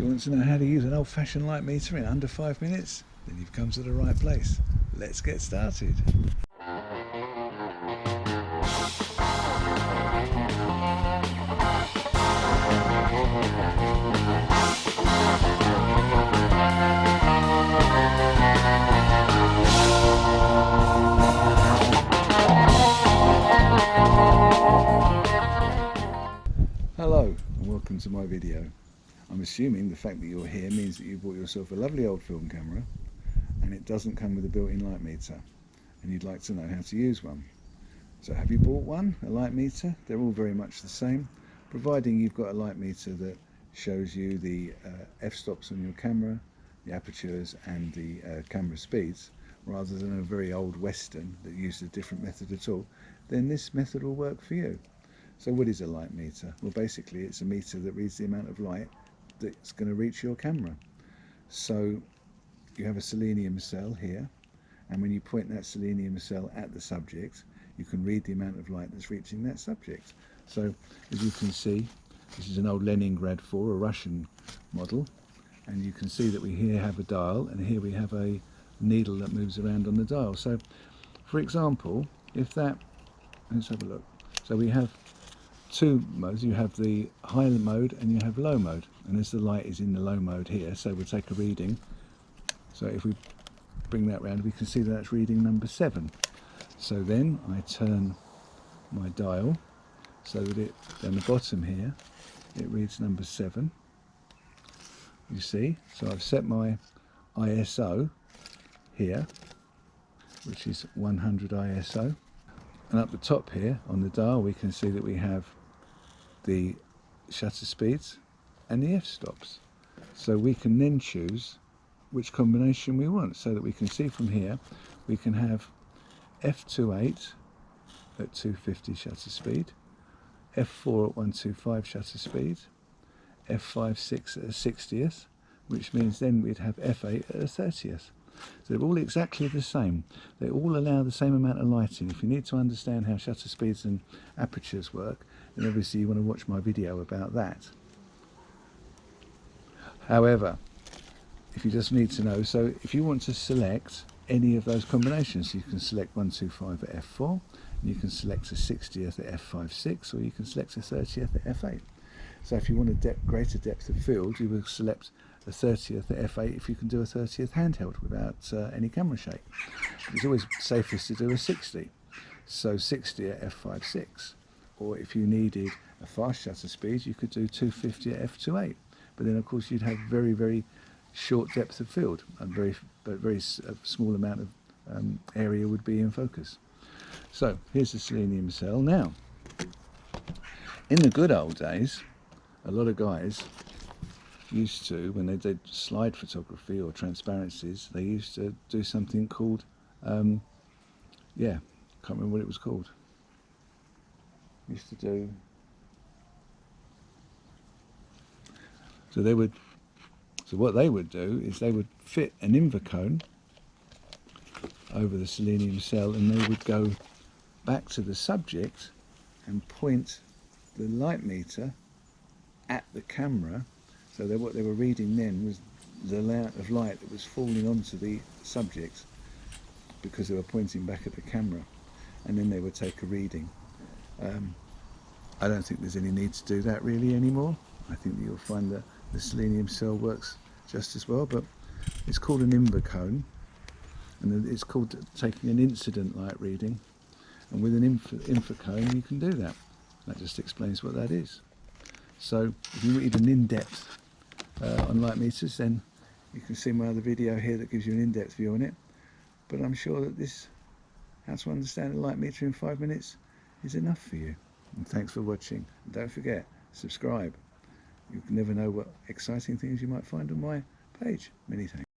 You want to know how to use an old-fashioned light meter in under 5 minutes? Then you've come to the right place. Let's get started. Hello and welcome to my video. I'm assuming the fact that you're here means that you bought yourself a lovely old film camera and it doesn't come with a built-in light meter and you'd like to know how to use one. So have you bought one, a light meter? They're all very much the same, providing you've got a light meter that shows you the f-stops on your camera, the apertures and the camera speeds, rather than a very old Western that uses a different method at all. Then this method will work for you. So what is a light meter? Well, basically it's a meter that reads the amount of light that's going to reach your camera. So you have a selenium cell here, and when you point that selenium cell at the subject, you can read the amount of light that's reaching that subject. So as you can see, this is an old Leningrad 4, a Russian model, and you can see that we here have a dial and here we have a needle that moves around on the dial. So for example, if that, let's have a look. So we have two modes. You have the high mode and you have low mode, and as the light is in the low mode here, so we'll take a reading. So if we bring that round, we can see that that's reading number 7. So then I turn my dial so that it, down the bottom here, it reads number 7. You see, so I've set my ISO here, which is 100 ISO, and up the top here on the dial we can see that we have the shutter speeds and the f-stops. So we can then choose which combination we want, so that we can see from here we can have f2.8 at 250 shutter speed, f4 at 125 shutter speed, f5.6 at a 60th, which means then we'd have f8 at a 30th. So they're all exactly the same. They all allow the same amount of lighting. If you need to understand how shutter speeds and apertures work, then obviously you want to watch my video about that. However, if you just need to know, so if you want to select any of those combinations, you can select 125 at f4, and you can select a 60th at f5.6, or you can select a 30th at f8. So if you want a greater depth of field, you will select a 30th at f8 if you can do a 30th handheld without any camera shake. It's always safest to do a 60, so 60 at f5.6. Or if you needed a fast shutter speed, you could do 250 at f2.8. But then of course you'd have very, very short depth of field, and very small amount of area would be in focus. So here's the selenium cell. Now, in the good old days, a lot of guys used to, when they did slide photography or transparencies, they used to do something called, can't remember what it was called. Used to do, so what they would do is they would fit an Invicone over the selenium cell, and they would go back to the subject and point the light meter at the camera. So what they were reading then was the amount of light that was falling onto the subject, because they were pointing back at the camera, and then they would take a reading. I don't think there's any need to do that really anymore. I think that you'll find that the selenium cell works just as well, but it's called an Invicone, and it's called taking an incident light reading, and with an Invicone you can do that. That just explains what that is. So if you need an in-depth on light meters, then you can see my other video here that gives you an in-depth view on it, but I'm sure that this, how to understand a light meter in 5 minutes, is enough for you. And thanks for watching. And don't forget, subscribe. You can never know what exciting things you might find on my page. Many thanks.